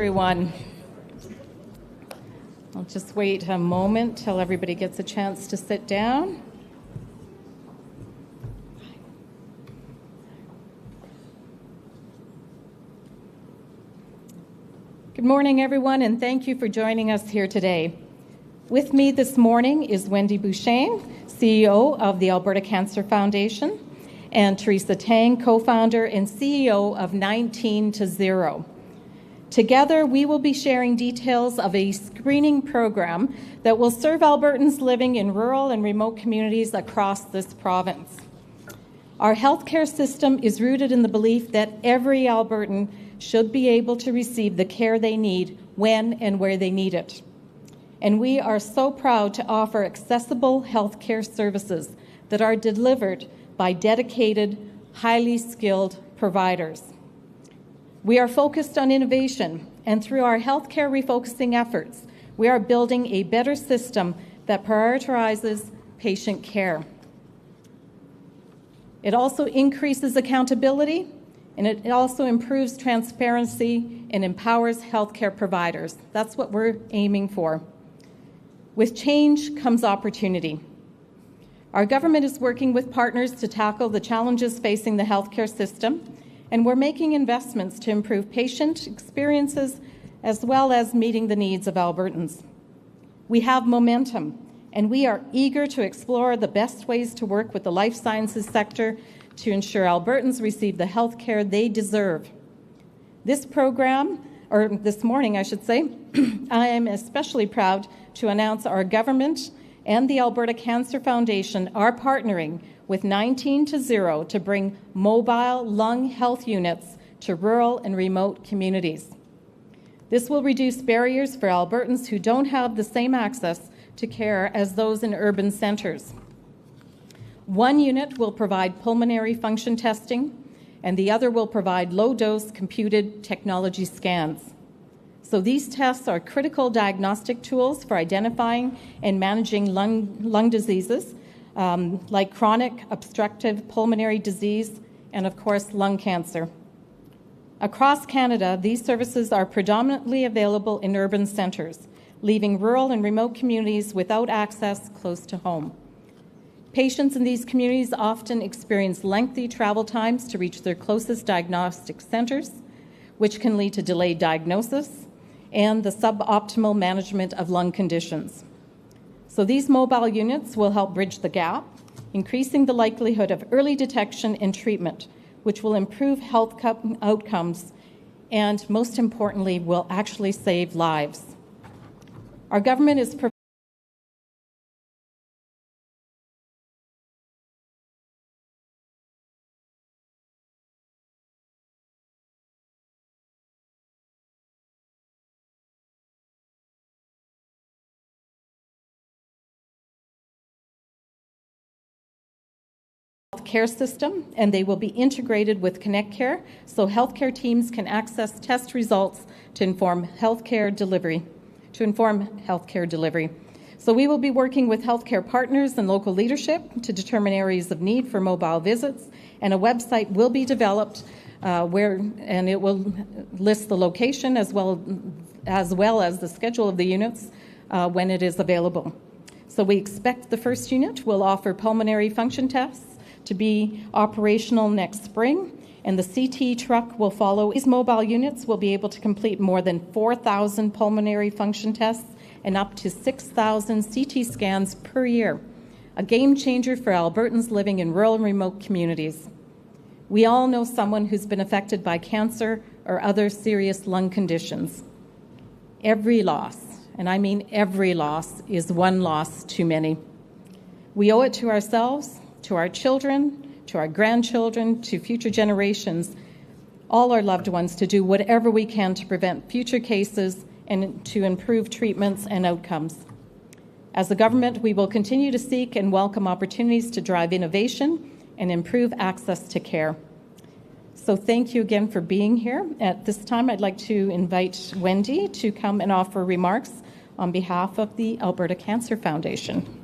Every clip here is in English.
everyone. I'll just wait a moment till everybody gets a chance to sit down. Good morning, everyone, and thank you for joining us here today. With me this morning is Wendy Bouchain, CEO of the Alberta Cancer Foundation, and Teresa Tang, co-founder and CEO of 19 to 0. Together, we will be sharing details of a screening program that will serve Albertans living in rural and remote communities across this province. Our healthcare system is rooted in the belief that every Albertan should be able to receive the care they need when and where they need it. And we are so proud to offer accessible healthcare services that are delivered by dedicated, highly skilled providers. We are focused on innovation, and through our healthcare refocusing efforts, we are building a better system that prioritizes patient care. It also increases accountability, and it also improves transparency and empowers healthcare providers. That's what we're aiming for. With change comes opportunity. Our government is working with partners to tackle the challenges facing the healthcare system, and we're making investments to improve patient experiences as well as meeting the needs of Albertans. We have momentum, and we are eager to explore the best ways to work with the life sciences sector to ensure Albertans receive the health care they deserve. This morning, I should say, I am especially proud to announce our government and the Alberta Cancer Foundation are partnering with 19 to 0 to bring mobile lung health units to rural and remote communities. This will reduce barriers for Albertans who don't have the same access to care as those in urban centres. One unit will provide pulmonary function testing, and the other will provide low-dose computed technology scans. So these tests are critical diagnostic tools for identifying and managing lung diseases like chronic obstructive pulmonary disease and, of course, lung cancer. Across Canada, these services are predominantly available in urban centres, leaving rural and remote communities without access close to home. Patients in these communities often experience lengthy travel times to reach their closest diagnostic centres, which can lead to delayed diagnosis and the suboptimal management of lung conditions. So these mobile units will help bridge the gap, increasing the likelihood of early detection and treatment, which will improve health outcomes and, most importantly, will actually save lives. Our government is care system, and they will be integrated with Connect Care so healthcare teams can access test results to inform healthcare delivery. So we will be working with healthcare partners and local leadership to determine areas of need for mobile visits, and a website will be developed and it will list the location as well as the schedule of the units when it is available. So we expect the first unit will offer pulmonary function tests to be operational next spring, and the CT truck will follow. These mobile units will be able to complete more than 4,000 pulmonary function tests and up to 6,000 CT scans per year, a game changer for Albertans living in rural and remote communities. We all know someone who's been affected by cancer or other serious lung conditions. Every loss, and I mean every loss, is one loss too many. We owe it to ourselves, to our children, to our grandchildren, to future generations, all our loved ones, to do whatever we can to prevent future cases and to improve treatments and outcomes. As a government, we will continue to seek and welcome opportunities to drive innovation and improve access to care. So thank you again for being here. At this time, I'd like to invite Wendy to come and offer remarks on behalf of the Alberta Cancer Foundation.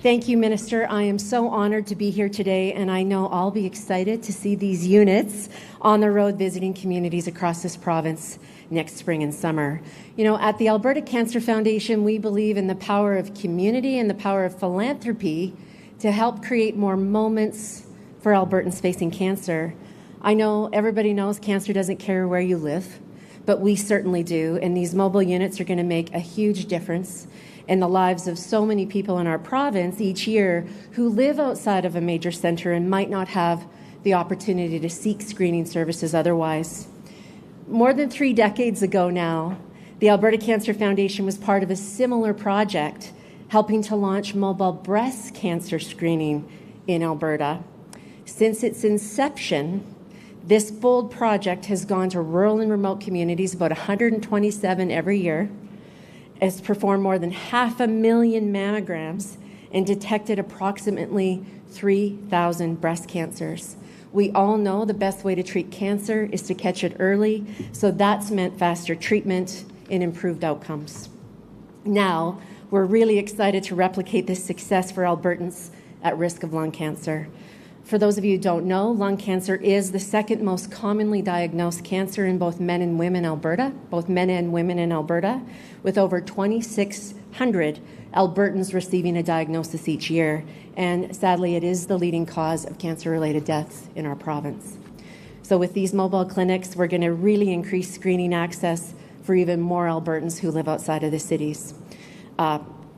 Thank you, Minister. I am so honored to be here today, and I know I'll be excited to see these units on the road visiting communities across this province next spring and summer. You know, at the Alberta Cancer Foundation, we believe in the power of community and the power of philanthropy to help create more moments for Albertans facing cancer. I know everybody knows cancer doesn't care where you live, but we certainly do, and these mobile units are going to make a huge difference in the lives of so many people in our province each year who live outside of a major centre and might not have the opportunity to seek screening services otherwise. More than 3 decades ago now, the Alberta Cancer Foundation was part of a similar project helping to launch mobile breast cancer screening in Alberta. Since its inception, this bold project has gone to rural and remote communities, about 127 every year, has performed more than 500,000 mammograms and detected approximately 3,000 breast cancers. We all know the best way to treat cancer is to catch it early, so that's meant faster treatment and improved outcomes. Now, we're really excited to replicate this success for Albertans at risk of lung cancer. For those of you who don't know, lung cancer is the second most commonly diagnosed cancer in both men and women in Alberta, with over 2,600 Albertans receiving a diagnosis each year. And sadly, it is the leading cause of cancer-related deaths in our province. So with these mobile clinics, we're going to really increase screening access for even more Albertans who live outside of the cities,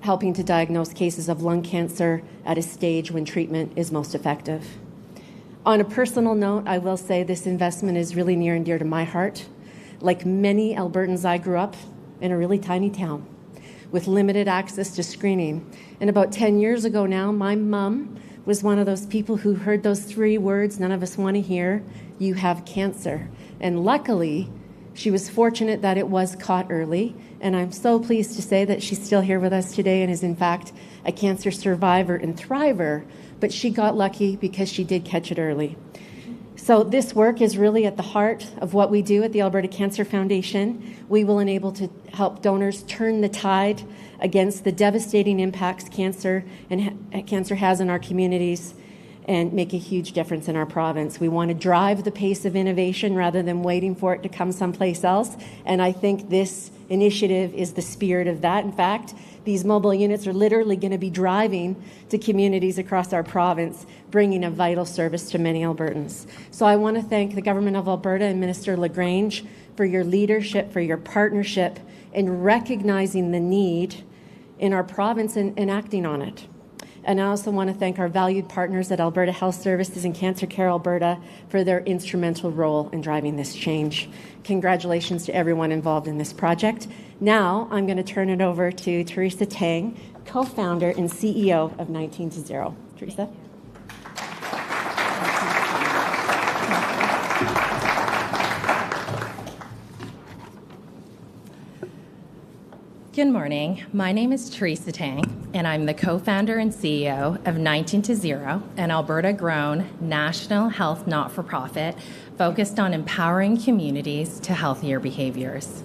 helping to diagnose cases of lung cancer at a stage when treatment is most effective. On a personal note, I will say this investment is really near and dear to my heart. Like many Albertans, I grew up in a really tiny town with limited access to screening. And about 10 years ago now, my mom was one of those people who heard those 3 words none of us want to hear: you have cancer. And luckily, she was fortunate that it was caught early, and I'm so pleased to say that she's still here with us today and is in fact a cancer survivor and thriver, but she got lucky because she did catch it early. So this work is really at the heart of what we do at the Alberta Cancer Foundation. We will enable to help donors turn the tide against the devastating impacts cancer has in our communities and make a huge difference in our province. We want to drive the pace of innovation rather than waiting for it to come someplace else, and I think this initiative is the spirit of that. In fact, these mobile units are literally going to be driving to communities across our province, bringing a vital service to many Albertans. So I want to thank the Government of Alberta and Minister LaGrange for your leadership, for your partnership in recognizing the need in our province and acting on it. And I also want to thank our valued partners at Alberta Health Services and Cancer Care Alberta for their instrumental role in driving this change. Congratulations to everyone involved in this project. Now I'm going to turn it over to Teresa Tang, co-founder and CEO of 19 to 0. Teresa? Good morning. My name is Teresa Tang, and I'm the co-founder and CEO of 19 to 0, an Alberta-grown national health not-for-profit focused on empowering communities to healthier behaviors.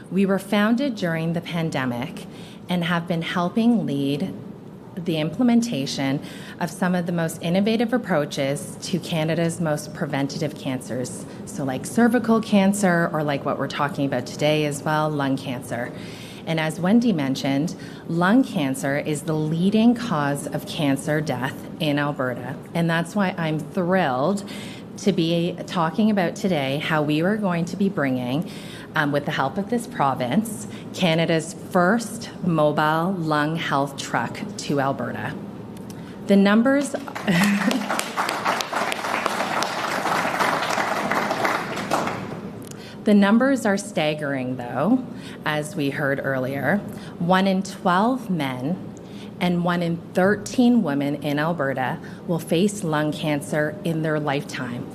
We were founded during the pandemic and have been helping lead the implementation of some of the most innovative approaches to Canada's most preventative cancers, so like cervical cancer or like what we're talking about today as well, lung cancer. And as Wendy mentioned, lung cancer is the leading cause of cancer death in Alberta. And that's why I'm thrilled to be talking about today how we are going to be bringing, with the help of this province, Canada's first mobile lung health truck to Alberta. The numbers... The numbers are staggering, though, as we heard earlier. 1 in 12 men and 1 in 13 women in Alberta will face lung cancer in their lifetime.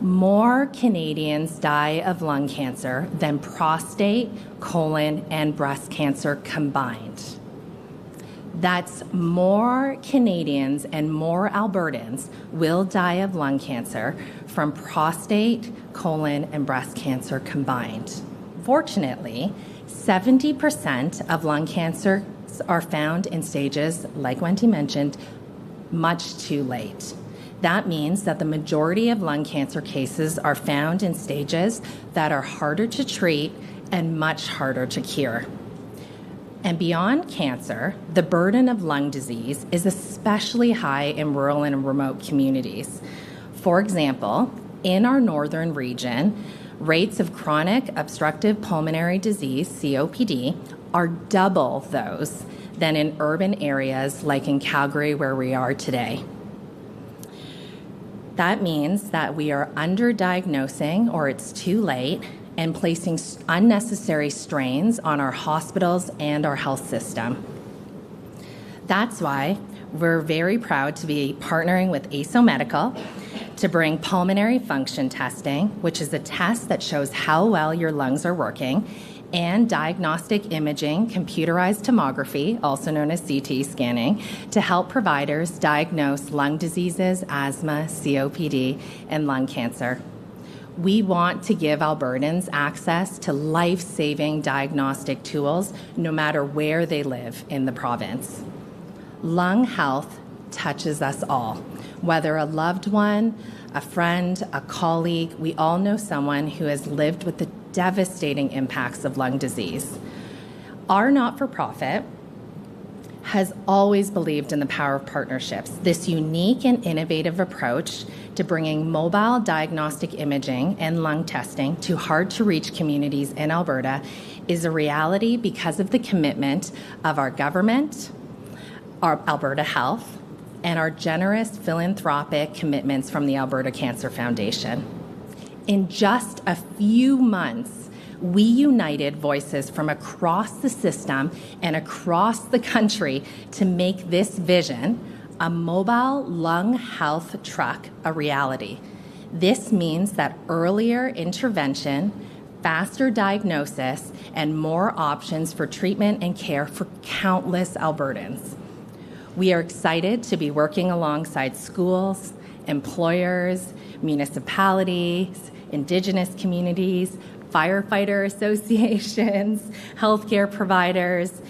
More Canadians die of lung cancer than prostate, colon, and breast cancer combined. That's more Canadians and more Albertans will die of lung cancer from prostate, colon, and breast cancer combined. Fortunately, 70% of lung cancer cases are found in stages, like Wendy mentioned, much too late. That means that the majority of lung cancer cases are found in stages that are harder to treat and much harder to cure. And beyond cancer, the burden of lung disease is especially high in rural and remote communities. For example, in our northern region, rates of chronic obstructive pulmonary disease, COPD, are double those than in urban areas like in Calgary, where we are today. That means that we are underdiagnosing, or it's too late, and placing unnecessary strains on our hospitals and our health system. That's why we're very proud to be partnering with ASO Medical to bring pulmonary function testing, which is a test that shows how well your lungs are working, and diagnostic imaging, computerized tomography, also known as CT scanning, to help providers diagnose lung diseases, asthma, COPD, and lung cancer. We want to give Albertans access to life-saving diagnostic tools no matter where they live in the province. Lung health touches us all. Whether a loved one, a friend, a colleague, we all know someone who has lived with the devastating impacts of lung disease. Our not-for-profit has always believed in the power of partnerships. This unique and innovative approach to bringing mobile diagnostic imaging and lung testing to hard-to-reach communities in Alberta is a reality because of the commitment of our government, our Alberta Health, and our generous philanthropic commitments from the Alberta Cancer Foundation. In just a few months, we united voices from across the system and across the country to make this vision, a mobile lung health truck, a reality. This means that earlier intervention, faster diagnosis, and more options for treatment and care for countless Albertans. We are excited to be working alongside schools, employers, municipalities, Indigenous communities, firefighter associations, healthcare providers,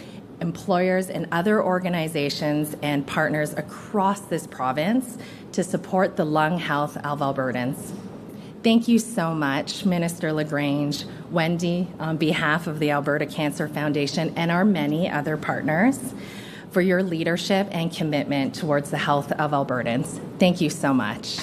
employers, and other organizations and partners across this province to support the lung health of Albertans. Thank you so much, Minister LaGrange, Wendy, on behalf of the Alberta Cancer Foundation and our many other partners, for your leadership and commitment towards the health of Albertans. Thank you so much.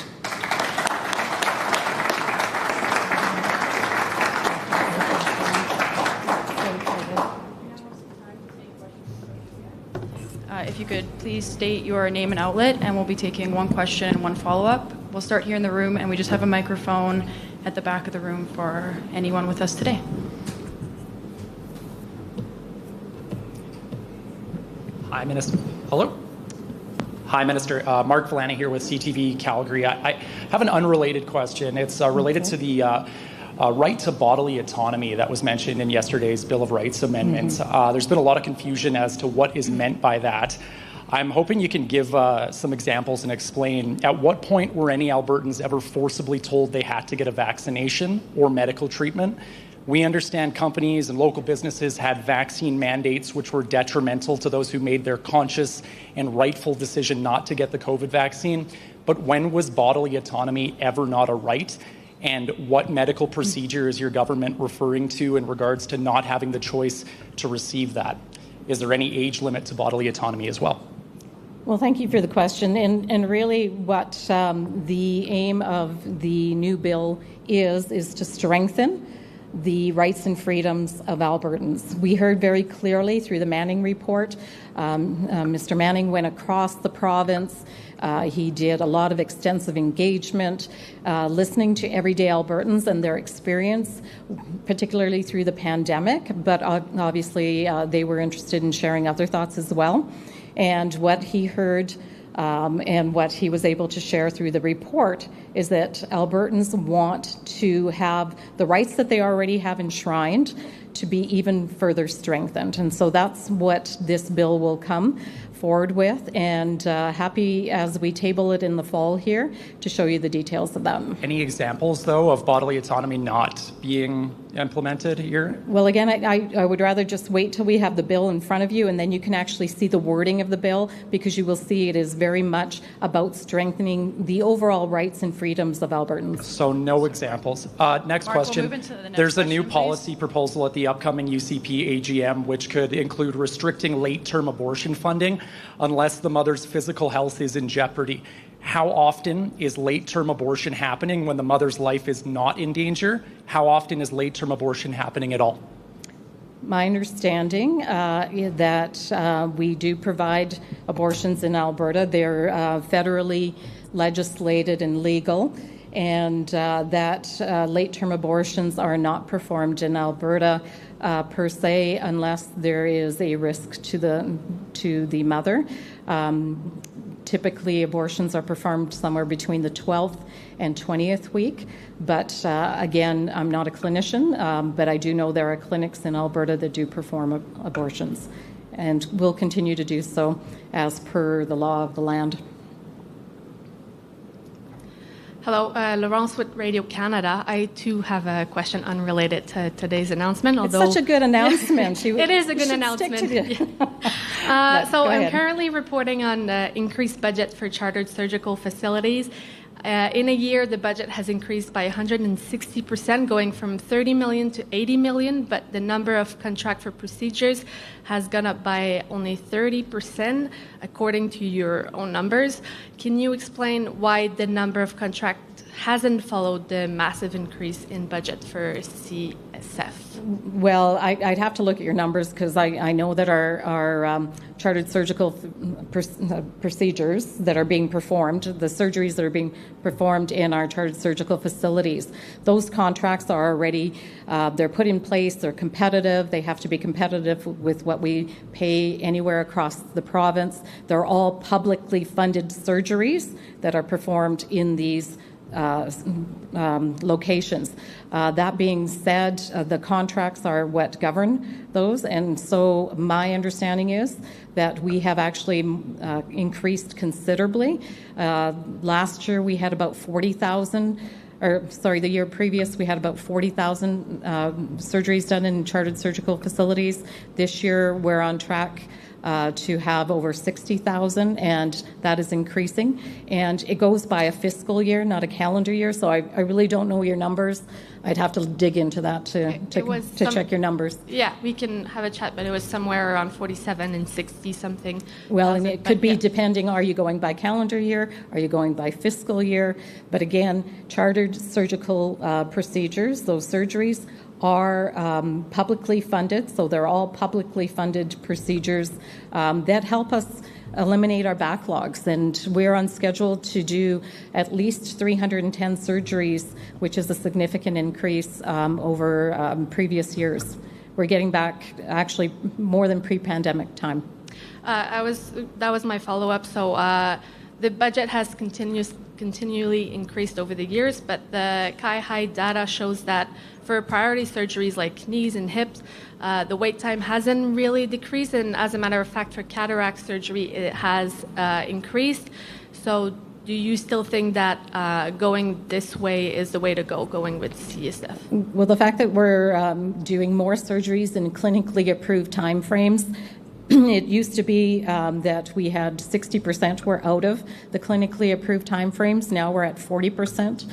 If you could please state your name and outlet, and we'll be taking one question and one follow-up. We'll start here in the room, and we just have a microphone at the back of the room for anyone with us today. Hi, Minister. Hello. Hi, Minister. Mark Villani here with CTV Calgary. I have an unrelated question. It's related to the right to bodily autonomy that was mentioned in yesterday's Bill of Rights Amendment. There's been a lot of confusion as to what is meant by that. I'm hoping you can give some examples and explain at what point were any Albertans ever forcibly told they had to get a vaccination or medical treatment. We understand companies and local businesses had vaccine mandates which were detrimental to those who made their conscious and rightful decision not to get the COVID vaccine. But when was bodily autonomy ever not a right? And what medical procedure is your government referring to in regards to not having the choice to receive that? Is there any age limit to bodily autonomy as well? Well, thank you for the question. And really what the aim of the new bill is to strengthen the rights and freedoms of Albertans. We heard very clearly through the Manning report. Mr. Manning went across the province. He did a lot of extensive engagement, listening to everyday Albertans and their experience, particularly through the pandemic, but obviously they were interested in sharing other thoughts as well. And what he heard and what he was able to share through the report is that Albertans want to have the rights that they already have enshrined to be even further strengthened. And so that's what this bill will come forward with, and happy as we table it in the fall here to show you the details of that. Any examples, though, of bodily autonomy not being implemented here? Well, again, I would rather just wait till we have the bill in front of you, and then you can actually see the wording of the bill, because you will see it is very much about strengthening the overall rights and freedoms of Albertans. So no examples. Next Mark, question. we'll move into the next There's a new question, policy proposal at the upcoming UCP AGM, which could include restricting late-term abortion funding unless the mother's physical health is in jeopardy. How often is late-term abortion happening when the mother's life is not in danger? How often is late-term abortion happening at all? My understanding that we do provide abortions in Alberta. They're federally legislated and legal, and that late-term abortions are not performed in Alberta per se unless there is a risk to the mother. Typically, abortions are performed somewhere between the 12th and 20th week. But again, I'm not a clinician, but I do know there are clinics in Alberta that do perform abortions, and will continue to do so as per the law of the land. Hello, Laurence with Radio Canada. I too have a question unrelated to today's announcement. It's such a good announcement. It is a good announcement. So I'm currently reporting on the increased budget for chartered surgical facilities. In a year, the budget has increased by 160%, going from 30 million to 80 million, but the number of contract for procedures has gone up by only 30%, according to your own numbers. Can you explain why the number of contracts hasn't followed the massive increase in budget for CSF? Well, I'd have to look at your numbers, because I know that our chartered surgical procedures that are being performed, the surgeries that are being performed in our chartered surgical facilities, those contracts are already, they're put in place, they're competitive, they have to be competitive with what we pay anywhere across the province. They're all publicly funded surgeries that are performed in these locations. That being said, the contracts are what govern those, and so my understanding is that we have actually increased considerably. Last year we had about 40,000, the year previous we had about 40,000 surgeries done in chartered surgical facilities. This year we're on track to have over 60,000, and that is increasing. And it goes by a fiscal year, not a calendar year, so I really don't know your numbers. I'd have to dig into that to check your numbers. Yeah, we can have a chat, but it was somewhere around 47 and 60 something. Well, and it could be depending, are you going by calendar year? Are you going by fiscal year? But again, chartered surgical procedures, those surgeries, are publicly funded, so they're all publicly funded procedures that help us eliminate our backlogs, and we're on schedule to do at least 310 surgeries, which is a significant increase over previous years. We're getting back actually more than pre-pandemic time. That was my follow-up. So the budget has continually increased over the years, but the CAI data shows that for priority surgeries like knees and hips, the wait time hasn't really decreased, and as a matter of fact, for cataract surgery, it has increased. So do you still think that going this way is the way to go, going with CSF? Well, the fact that we're doing more surgeries in clinically approved timeframes, it used to be that we had 60% were out of the clinically approved timeframes. Now we're at 40%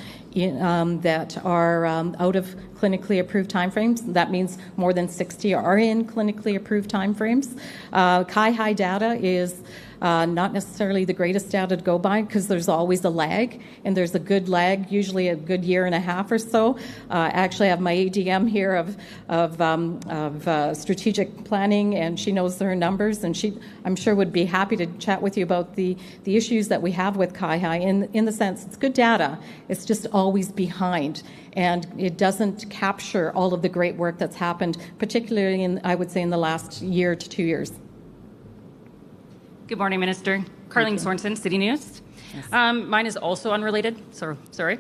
that are out of clinically approved timeframes. That means more than 60 are in clinically approved timeframes. CAI data is not necessarily the greatest data to go by, because there's always a lag, and there's a good lag, usually a good year and a half or so. I actually have my ADM here of strategic planning, and she knows her numbers, and she, I'm sure, would be happy to chat with you about the issues that we have with CAI in the sense it's good data, it's just always behind, and it doesn't capture all of the great work that's happened, particularly I would say in the last year to 2 years. Good morning, Minister. Carlene Sorensen, City News. Yes. Mine is also unrelated, so sorry.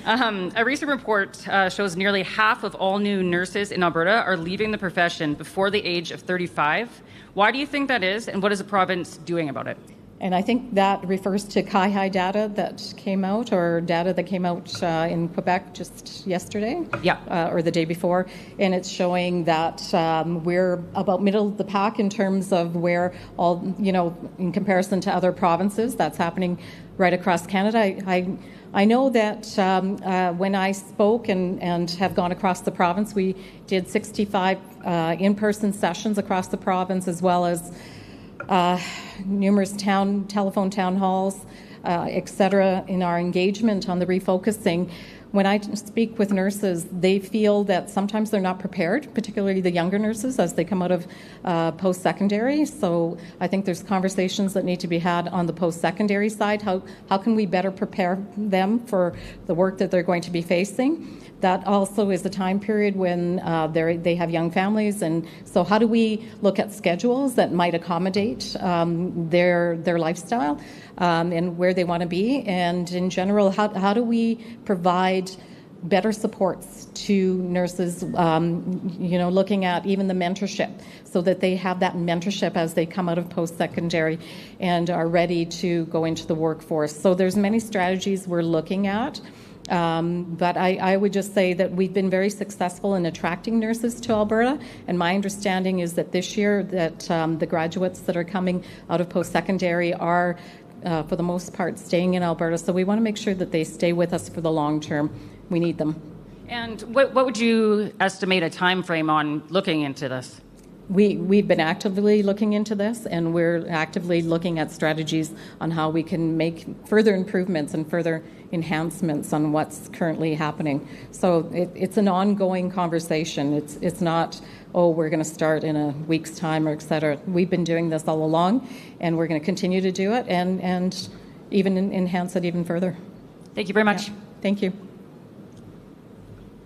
A recent report shows nearly half of all new nurses in Alberta are leaving the profession before the age of 35. Why do you think that is, and what is the province doing about it? And I think that refers to CIHI data that came out, or data that came out in Quebec just yesterday, or the day before, and it's showing that we're about middle of the pack in terms of where all, in comparison to other provinces. That's happening right across Canada. I know that when I spoke and have gone across the province, we did 65 in-person sessions across the province, as well as numerous telephone town halls, etc., in our engagement on the refocusing. When I speak with nurses, they feel that sometimes they're not prepared, particularly the younger nurses as they come out of post-secondary. So I think there's conversations that need to be had on the post-secondary side. How can we better prepare them for the work that they're going to be facing? That also is the time period when they have young families, and so how do we look at schedules that might accommodate their lifestyle and where they want to be? And in general, how do we provide better supports to nurses, looking at even the mentorship, so that they have that mentorship as they come out of post-secondary and are ready to go into the workforce. So there's many strategies we're looking at. But I would just say that we've been very successful in attracting nurses to Alberta, and my understanding is that this year that the graduates that are coming out of post-secondary are, for the most part, staying in Alberta. So we want to make sure that they stay with us for the long term. We need them. And what would you estimate a time frame on looking into this? We've been actively looking into this, and we're actively looking at strategies on how we can make further improvements and further enhancements on what's currently happening. So it's an ongoing conversation. It's not, we're going to start in a week's time, or et cetera. We've been doing this all along, and we're going to continue to do it and even enhance it even further. Thank you very much. Yeah. Thank you.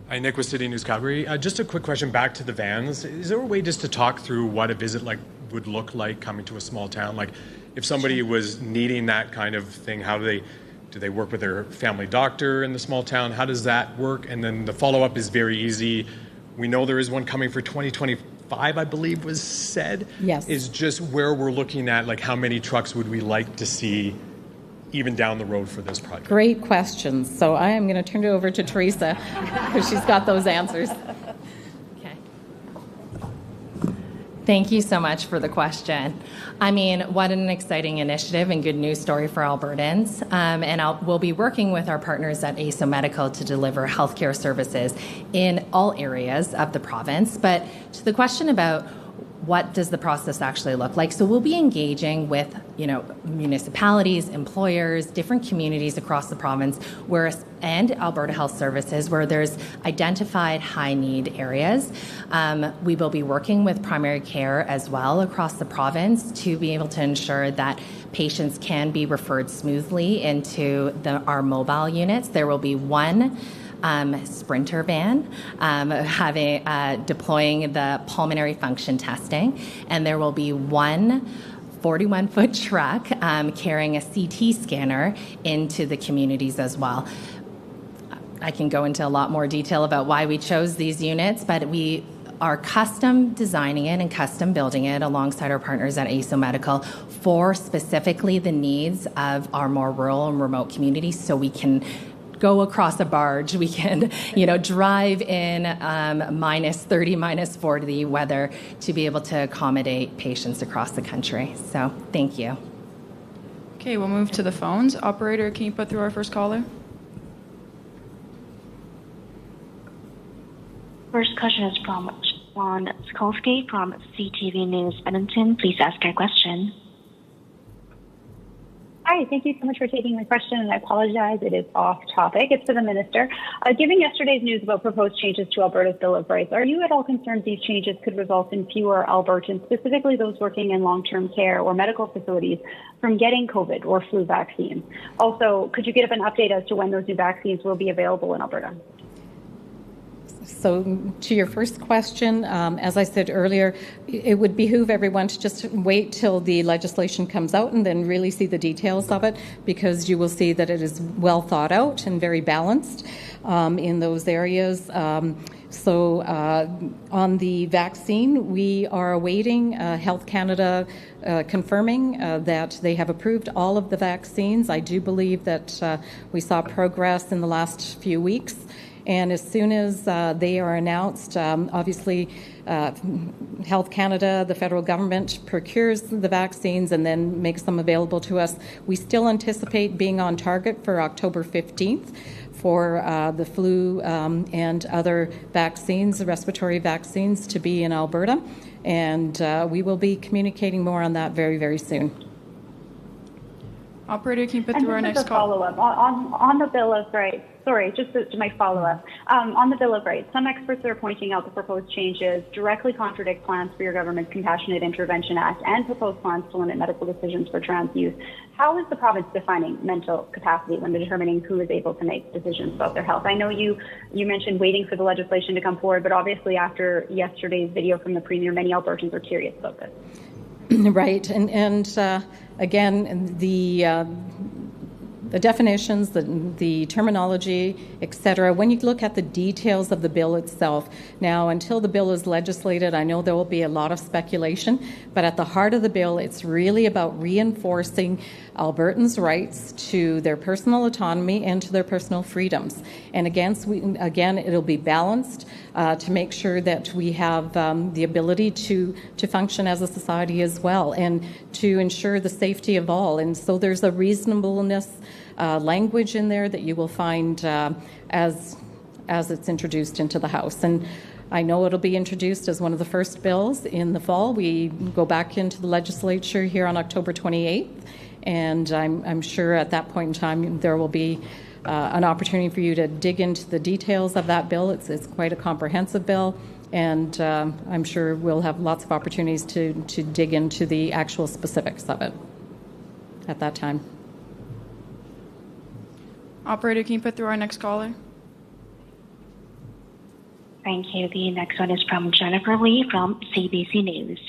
Hi, Nick with City News Calgary. Just a quick question back to the vans. Is there a way just to talk through what a visit would look like coming to a small town? Like, if somebody was needing that kind of thing, how do they work with their family doctor in the small town? How does that work? And then the follow-up is very easy. We know there is one coming for 2025, I believe was said. Yes. Is just where we're looking at, like, how many trucks would we like to see even down the road for this project? Great questions. So I am going to turn it over to Teresa because she's got those answers. Okay. Thank you so much for the question. I mean, what an exciting initiative and good news story for Albertans. We'll be working with our partners at ASO Medical to deliver healthcare services in all areas of the province. But to the question about what does the process actually look like? So we'll be engaging with, municipalities, employers, different communities across the province and Alberta Health Services where there's identified high need areas. We will be working with primary care as well across the province to be able to ensure that patients can be referred smoothly into our mobile units. There will be one Sprinter van deploying the pulmonary function testing, and there will be one 41-foot truck carrying a CT scanner into the communities as well. I can go into a lot more detail about why we chose these units, but we are custom designing it and custom building it alongside our partners at ASO Medical for specifically the needs of our more rural and remote communities, so we can go across a barge, we can, drive in minus 30, minus 40 weather to be able to accommodate patients across the country. So thank you. Okay, we'll move to the phones. Operator, can you put through our first caller? First question is from Sean Skolsky from CTV News Edmonton. Please ask your question. Hi, thank you so much for taking my question, and I apologize, it is off topic. It's for the Minister. Given yesterday's news about proposed changes to Alberta's Bill of Rights, are you at all concerned these changes could result in fewer Albertans, specifically those working in long-term care or medical facilities, from getting COVID or flu vaccines? Also, could you give an update as to when those new vaccines will be available in Alberta? So to your first question, as I said earlier, it would behoove everyone to just wait till the legislation comes out and then really see the details of it, because you will see that it is well thought out and very balanced in those areas. So on the vaccine, we are awaiting Health Canada confirming that they have approved all of the vaccines. I do believe that we saw progress in the last few weeks. And as soon as they are announced, obviously Health Canada, the federal government, procures the vaccines and then makes them available to us. We still anticipate being on target for October 15th for the flu and other vaccines, respiratory vaccines, to be in Alberta. And we will be communicating more on that very, very soon. Operator, can you put through our next call? Follow-up on the Bill of Rights. Sorry, just to my follow-up. On the Bill of Rights, some experts are pointing out the proposed changes directly contradict plans for your government's Compassionate Intervention Act and proposed plans to limit medical decisions for trans youth. How is the province defining mental capacity when determining who is able to make decisions about their health? I know you mentioned waiting for the legislation to come forward, but obviously after yesterday's video from the Premier, many Albertans are curious about this. Right, and again, the definitions, the terminology, etc. When you look at the details of the bill itself, now until the bill is legislated, I know there will be a lot of speculation, but at the heart of the bill, it's really about reinforcing Albertans' rights to their personal autonomy and to their personal freedoms. And again, it'll be balanced to make sure that we have the ability to function as a society as well, and to ensure the safety of all. And so there's a reasonableness language in there that you will find as it's introduced into the House. And I know it'll be introduced as one of the first bills in the fall. We go back into the legislature here on October 28th, and I'm sure at that point in time there will be an opportunity for you to dig into the details of that bill. It's quite a comprehensive bill, and I'm sure we'll have lots of opportunities to dig into the actual specifics of it at that time. Operator, can you put through our next caller? Thank you. The next one is from Jennifer Lee from CBC News.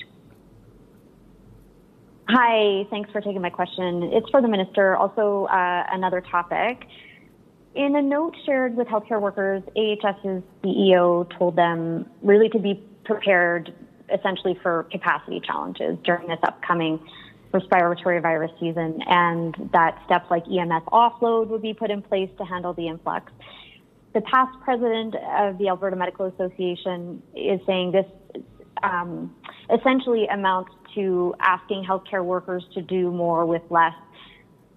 Hi, thanks for taking my question. It's for the Minister, also another topic. In a note shared with healthcare workers, AHS's CEO told them really to be prepared essentially for capacity challenges during this upcoming respiratory virus season, and that steps like EMS offload would be put in place to handle the influx. The past president of the Alberta Medical Association is saying this essentially amounts to asking healthcare workers to do more with less,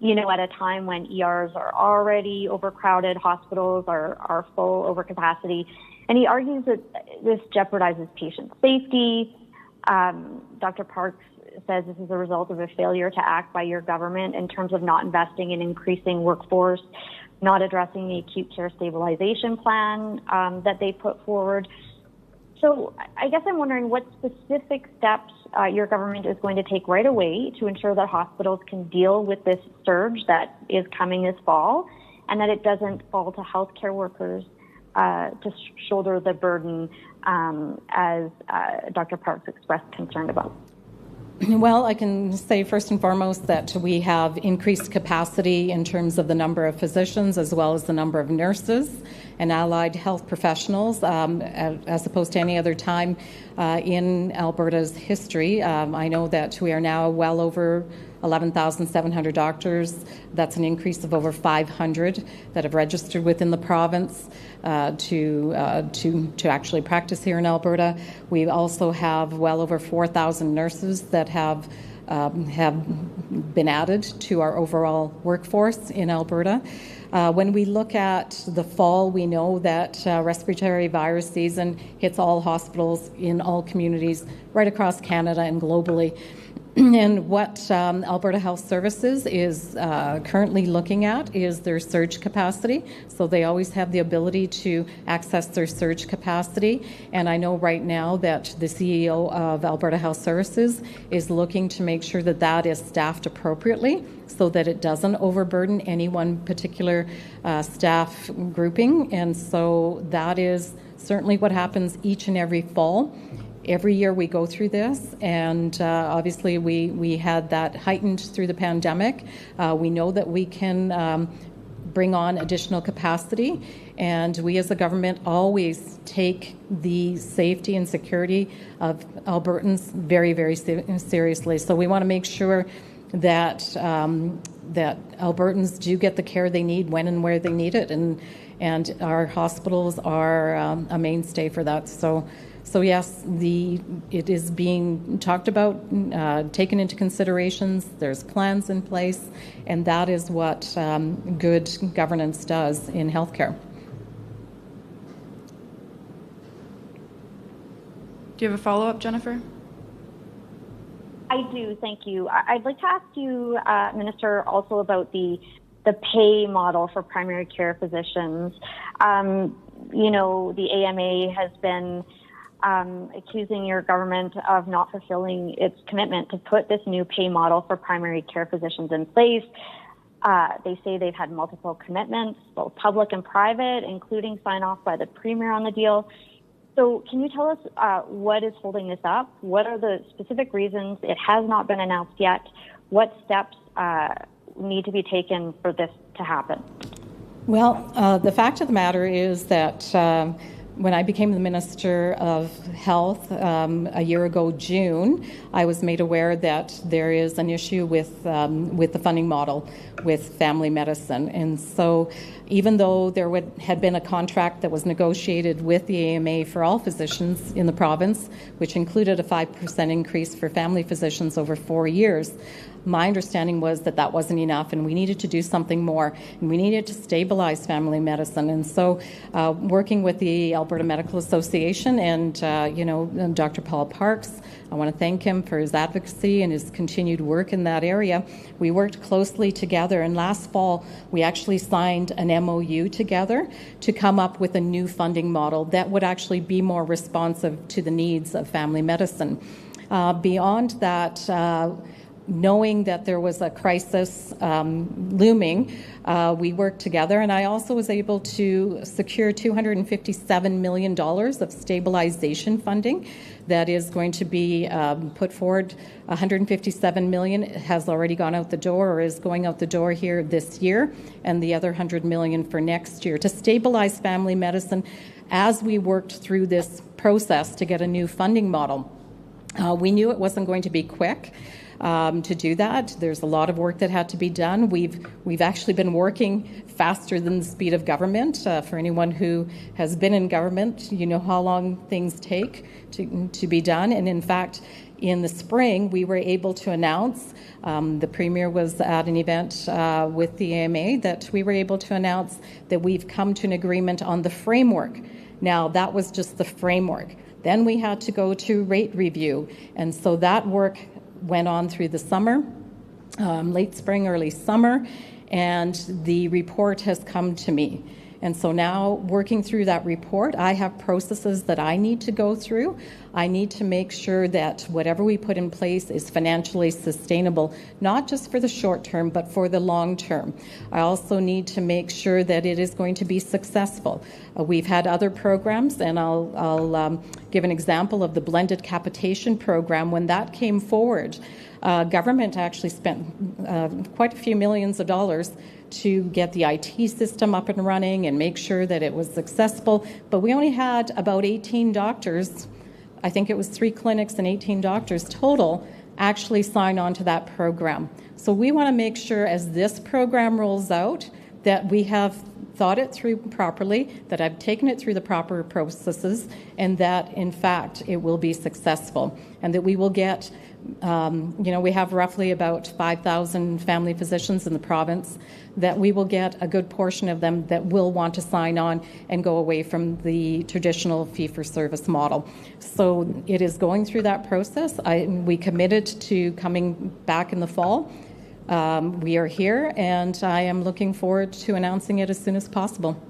at a time when ERs are already overcrowded, hospitals are full over capacity. And he argues that this jeopardizes patient safety. Dr. Parks says this is a result of a failure to act by your government in terms of not investing in increasing workforce, not addressing the acute care stabilization plan that they put forward. So I guess I'm wondering what specific steps your government is going to take right away to ensure that hospitals can deal with this surge that is coming this fall, and that it doesn't fall to healthcare workers to shoulder the burden as Dr. Parks expressed concern about. Well, I can say first and foremost that we have increased capacity in terms of the number of physicians as well as the number of nurses and allied health professionals as opposed to any other time in Alberta's history. I know that we are now well over 11,700 doctors. That's an increase of over 500 that have registered within the province to actually practice here in Alberta. We also have well over 4,000 nurses that have been added to our overall workforce in Alberta. When we look at the fall, we know that respiratory virus season hits all hospitals in all communities right across Canada and globally. And what Alberta Health Services is currently looking at is their surge capacity. So they always have the ability to access their surge capacity. And I know right now that the CEO of Alberta Health Services is looking to make sure that that is staffed appropriately so that it doesn't overburden any one particular staff grouping. And so that is certainly what happens each and every fall. Every year we go through this, and obviously we had that heightened through the pandemic. We know that we can bring on additional capacity, and we as a government always take the safety and security of Albertans very, very seriously. So we want to make sure that that Albertans do get the care they need when and where they need it, and our hospitals are a mainstay for that. So yes, it is being talked about, taken into considerations. There's plans in place, and that is what good governance does in healthcare. Do you have a follow-up, Jennifer? I do, thank you. I'd like to ask you, Minister, also about the pay model for primary care physicians. The AMA has been accusing your government of not fulfilling its commitment to put this new pay model for primary care physicians in place. They say they've had multiple commitments, both public and private, including sign-off by the Premier on the deal. So can you tell us what is holding this up? What are the specific reasons it has not been announced yet? What steps need to be taken for this to happen? Well, the fact of the matter is that when I became the Minister of Health a year ago, June, I was made aware that there is an issue with the funding model with family medicine. And so even though there had been a contract that was negotiated with the AMA for all physicians in the province, which included a 5% increase for family physicians over 4 years, my understanding was that that wasn't enough, and we needed to do something more, and we needed to stabilize family medicine. And so working with the Alberta Medical Association and Dr. Paul Parks, I want to thank him for his advocacy and his continued work in that area. We worked closely together, and last fall we actually signed an MOU together to come up with a new funding model that would actually be more responsive to the needs of family medicine. Beyond that, knowing that there was a crisis looming, we worked together, and I also was able to secure $257 million of stabilization funding that is going to be put forward. $157 million has already gone out the door or is going out the door here this year, and the other $100 million for next year to stabilize family medicine as we worked through this process to get a new funding model. We knew it wasn't going to be quick. To do that, there's a lot of work that had to be done. We've actually been working faster than the speed of government. For anyone who has been in government, you know how long things take to be done. And in fact, in the spring, we were able to announce, the Premier was at an event with the AMA, that we were able to announce that we've come to an agreement on the framework. Now, that was just the framework. Then we had to go to rate review. And so that work went on through the summer, late spring, early summer, and the report has come to me. And so now, working through that report, I have processes that I need to go through. I need to make sure that whatever we put in place is financially sustainable, not just for the short term, but for the long term. I also need to make sure that it is going to be successful. We've had other programs, and I'll give an example of the blended capitation program. When that came forward, government actually spent quite a few millions of dollars to get the IT system up and running and make sure that it was successful. But we only had about 18 doctors, I think it was 3 clinics and 18 doctors total, actually sign on to that program. So we want to make sure as this program rolls out that we have thought it through properly, that I've taken it through the proper processes, and that in fact it will be successful, and that we will get we have roughly about 5,000 family physicians in the province, that we will get a good portion of them that will want to sign on and go away from the traditional fee-for-service model. So it is going through that process. We committed to coming back in the fall. We are here, and I am looking forward to announcing it as soon as possible.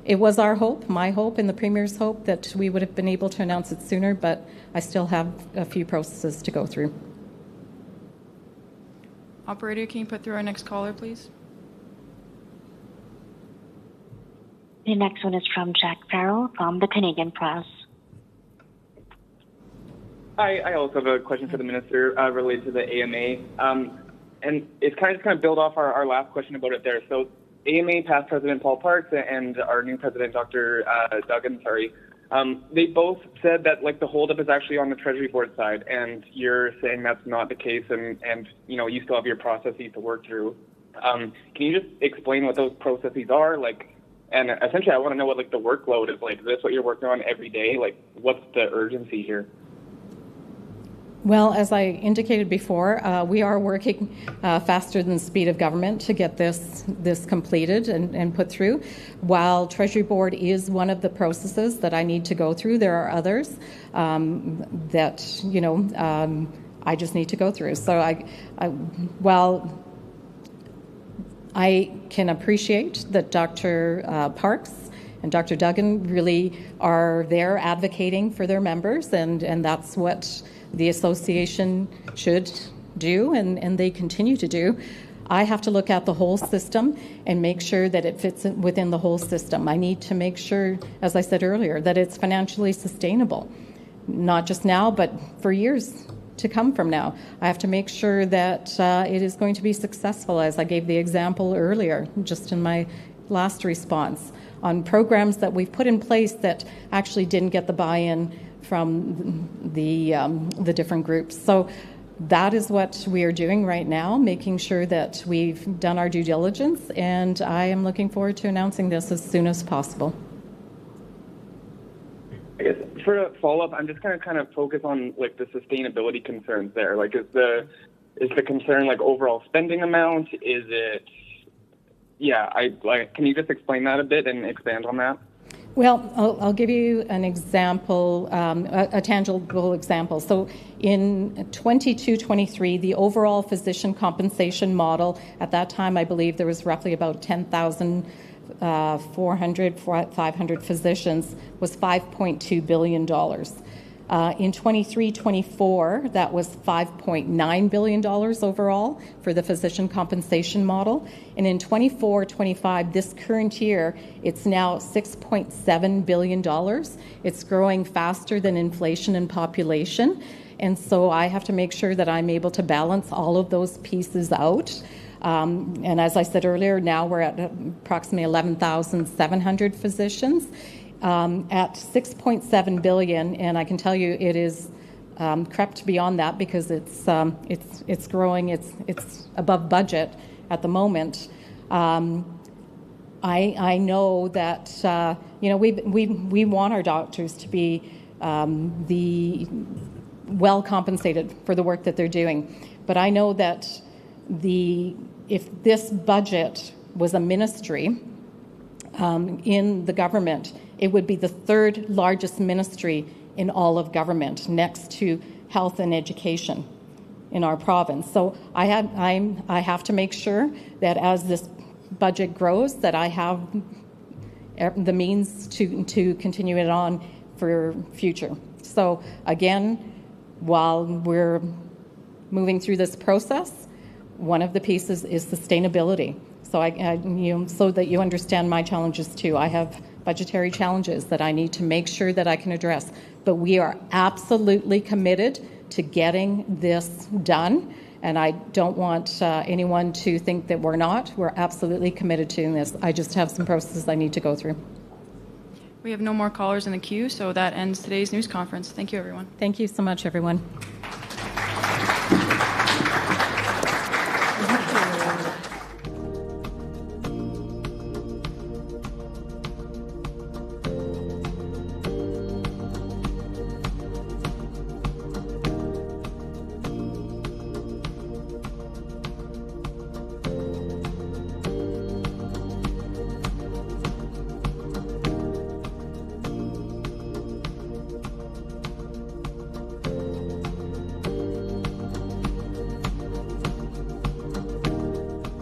It was our hope, my hope, and the Premier's hope that we would have been able to announce it sooner, but I still have a few processes to go through. Operator, can you put through our next caller, please? The next one is from Jack Farrell from the Canadian Press. I also have a question for the minister related to the AMA. And it's kind of build off our last question about it there. So AMA past President Paul Parks and our new president, Dr. Duggan, they both said that the holdup is actually on the Treasury Board side, and you're saying that's not the case, and you still have your processes to work through. Can you just explain what those processes are? And essentially, I want to know what the workload is like. Is this what you're working on every day? What's the urgency here? Well, as I indicated before, we are working faster than the speed of government to get this completed and put through. While Treasury Board is one of the processes that I need to go through, there are others that I just need to go through. So while I can appreciate that Dr. Parks and Dr. Duggan really are there advocating for their members, and that's what the association should do, and they continue to do. I have to look at the whole system and make sure that it fits within the whole system. I need to make sure, as I said earlier, that it's financially sustainable, not just now, but for years to come from now. I have to make sure that it is going to be successful, as I gave the example earlier, just in my last response, on programs that we've put in place that actually didn't get the buy-in from the different groups. So that is what we are doing right now, making sure that we've done our due diligence, and I am looking forward to announcing this as soon as possible. I guess for a follow-up, I'm just going to kind of focus on the sustainability concerns there. Is the concern overall spending amount? Is it? Yeah, can you just explain that a bit and expand on that? Well, I'll give you an example, a tangible example. So in 22-23, the overall physician compensation model, at that time I believe there was roughly about 500 physicians, was $5.2 billion. In 23-24, that was $5.9 billion overall for the physician compensation model. And in 24-25, this current year, it's now $6.7 billion. It's growing faster than inflation and population. And so I have to make sure that I'm able to balance all of those pieces out. And as I said earlier, now we're at approximately 11,700 physicians. At $6.7 billion, and I can tell you it is crept beyond that because it's growing. It's above budget at the moment. I know that we want our doctors to be well compensated for the work that they're doing, but I know that if this budget was a ministry in the government, it would be the third largest ministry in all of government, next to health and education in our province. So I have to make sure that as this budget grows, that I have the means to continue it on for future. So again, while we're moving through this process, one of the pieces is sustainability. So so that you understand my challenges too. I have budgetary challenges that I need to make sure that I can address. But we are absolutely committed to getting this done. And I don't want anyone to think that we're not. We're absolutely committed to doing this. I just have some processes I need to go through. We have no more callers in the queue, so that ends today's news conference. Thank you, everyone. Thank you so much, everyone.